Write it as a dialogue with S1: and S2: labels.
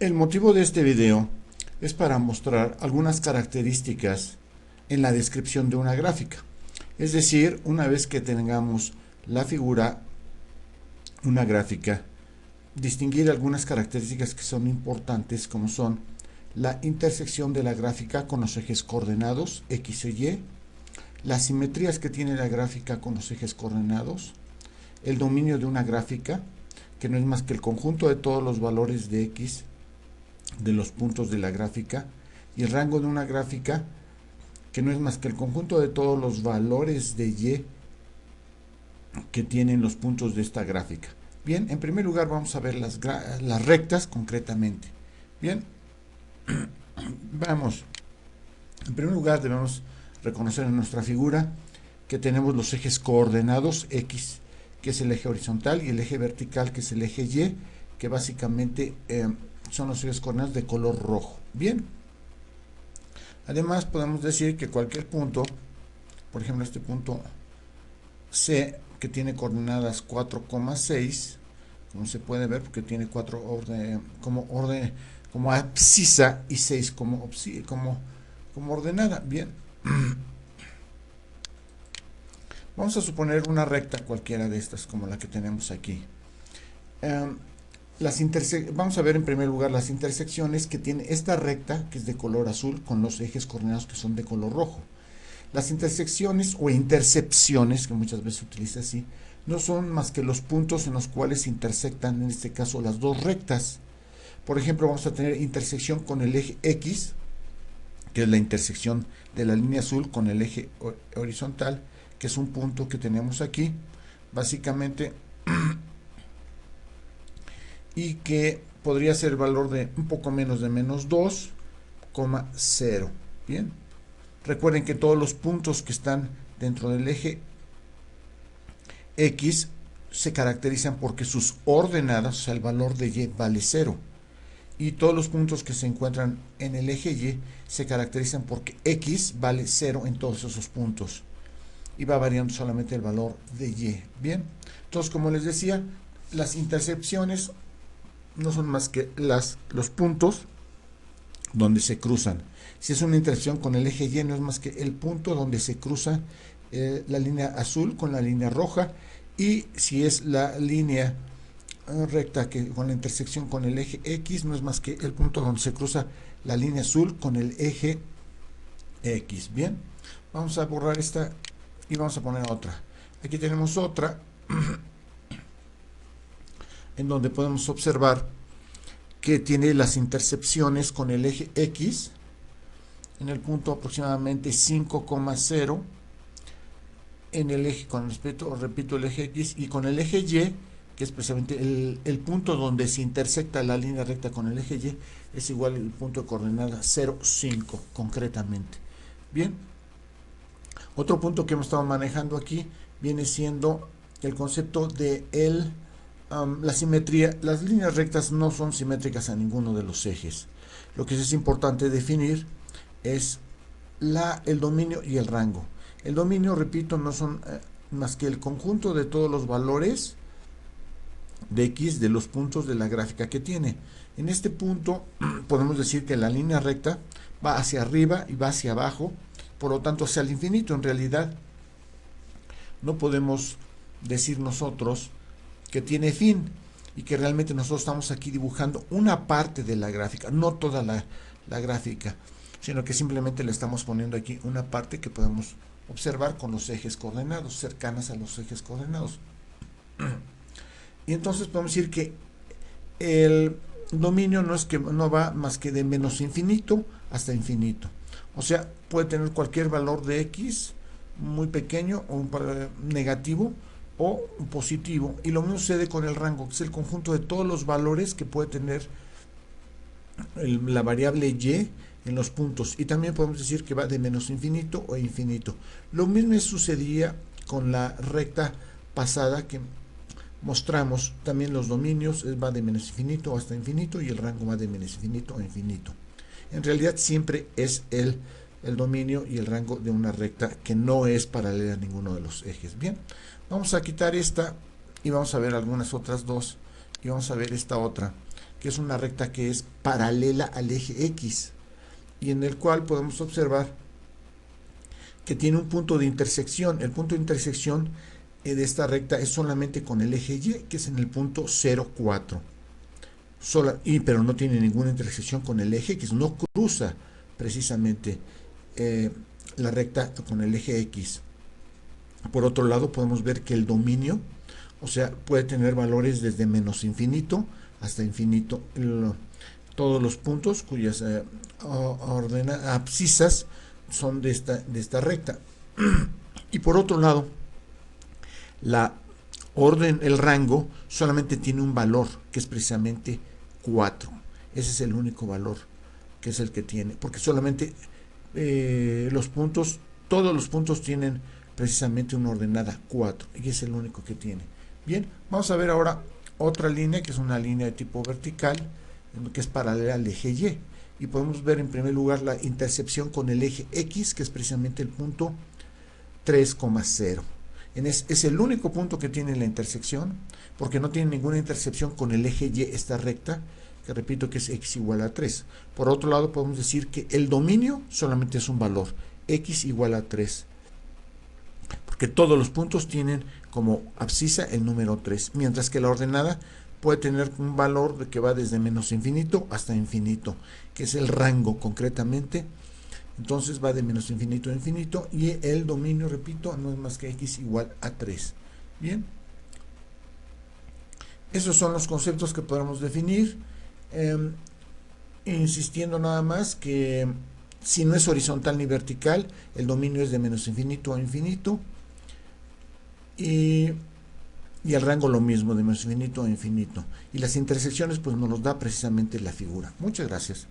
S1: El motivo de este video es para mostrar algunas características en la descripción de una gráfica. Es decir, una vez que tengamos la figura, una gráfica, distinguir algunas características que son importantes, como son la intersección de la gráfica con los ejes coordenados X y Y, las simetrías que tiene la gráfica con los ejes coordenados, el dominio de una gráfica, que no es más que el conjunto de todos los valores de X de los puntos de la gráfica, y el rango de una gráfica, que no es más que el conjunto de todos los valores de Y que tienen los puntos de esta gráfica. Bien, en primer lugar vamos a ver las rectas concretamente. Bien, vamos. En primer lugar debemos reconocer en nuestra figura que tenemos los ejes coordenados X, que es el eje horizontal, y el eje vertical, que es el eje Y, que básicamente son los ejes coordenados de color rojo. Bien, además podemos decir que cualquier punto, por ejemplo este punto C, que tiene coordenadas 4,6, como se puede ver, porque tiene 4 como abscisa y 6 como ordenada. Bien, vamos a suponer una recta cualquiera de estas, como la que tenemos aquí. Vamos a ver en primer lugar las intersecciones que tiene esta recta, que es de color azul, con los ejes coordenados que son de color rojo. Las intersecciones o intercepciones, que muchas veces se utiliza así, no son más que los puntos en los cuales se intersectan, en este caso, las dos rectas. Por ejemplo, vamos a tener intersección con el eje X, que es la intersección de la línea azul con el eje horizontal, que es un punto que tenemos aquí, básicamente, y que podría ser el valor de un poco menos de menos 2,0. Bien, recuerden que todos los puntos que están dentro del eje X se caracterizan porque sus ordenadas, o sea, el valor de Y vale 0. Y todos los puntos que se encuentran en el eje Y se caracterizan porque X vale 0 en todos esos puntos. Y va variando solamente el valor de Y. Bien, entonces, como les decía, las intersecciones no son más que los puntos donde se cruzan. Si es una intersección con el eje Y, no es más que el punto donde se cruza la línea azul con la línea roja, y si es la línea recta que con la intersección con el eje X, no es más que el punto donde se cruza la línea azul con el eje X. Bien, vamos a borrar esta y vamos a poner otra. Aquí tenemos otra en donde podemos observar que tiene las intersecciones con el eje X en el punto aproximadamente 5,0, en el eje, con respecto, repito, el eje X, y con el eje Y, que es precisamente el punto donde se intersecta la línea recta con el eje Y, es igual al punto de coordenada 0,5 concretamente. Bien, otro punto que hemos estado manejando aquí viene siendo el concepto de la simetría. Las líneas rectas no son simétricas a ninguno de los ejes. Lo que es importante definir es el dominio y el rango. El dominio, repito, no son más que el conjunto de todos los valores de X de los puntos de la gráfica que tiene. En este punto podemos decir que la línea recta va hacia arriba y va hacia abajo, por lo tanto hacia el infinito. En realidad no podemos decir nosotros que tiene fin, y que realmente nosotros estamos aquí dibujando una parte de la gráfica, no toda la gráfica, sino que simplemente le estamos poniendo aquí una parte que podemos observar con los ejes coordenados, cercanas a los ejes coordenados. Y entonces podemos decir que el dominio no va más que de menos infinito hasta infinito. O sea, puede tener cualquier valor de X, muy pequeño o negativo o positivo. Y lo mismo sucede con el rango, que es el conjunto de todos los valores que puede tener la variable Y en los puntos. Y también podemos decir que va de menos infinito o infinito. Lo mismo sucedía con la recta pasada que mostramos. También los dominios va de menos infinito hasta infinito, y el rango va de menos infinito a infinito. En realidad siempre es el dominio y el rango de una recta que no es paralela a ninguno de los ejes. Bien, vamos a quitar esta y vamos a ver algunas otras dos, y vamos a ver esta otra, que es una recta que es paralela al eje X, y en el cual podemos observar que tiene un punto de intersección. El punto de intersección de esta recta es solamente con el eje Y, que es en el punto 0,4. Pero no tiene ninguna intersección con el eje X, no cruza precisamente la recta con el eje X. Por otro lado, podemos ver que el dominio, o sea, puede tener valores desde menos infinito hasta infinito. Todos los puntos cuyas abscisas son de esta recta. Y por otro lado, el rango solamente tiene un valor, que es precisamente 4. Ese es el único valor que es el que tiene, porque solamente todos los puntos tienen precisamente una ordenada 4, y es el único que tiene. Bien, vamos a ver ahora otra línea, que es una línea de tipo vertical, que es paralela al eje Y, y podemos ver en primer lugar la intercepción con el eje X, que es precisamente el punto 3,0. Es el único punto que tiene la intersección, porque no tiene ninguna intercepción con el eje Y esta recta, que repito que es x igual a 3. Por otro lado, podemos decir que el dominio solamente es un valor, x igual a 3, porque todos los puntos tienen como abscisa el número 3, mientras que la ordenada puede tener un valor que va desde menos infinito hasta infinito, que es el rango concretamente. Entonces va de menos infinito a infinito, y el dominio, repito, no es más que x igual a 3. Bien, esos son los conceptos que podemos definir, insistiendo nada más que si no es horizontal ni vertical, el dominio es de menos infinito a infinito, y el rango lo mismo, de menos infinito a infinito, y las intersecciones pues nos los da precisamente la figura. Muchas gracias.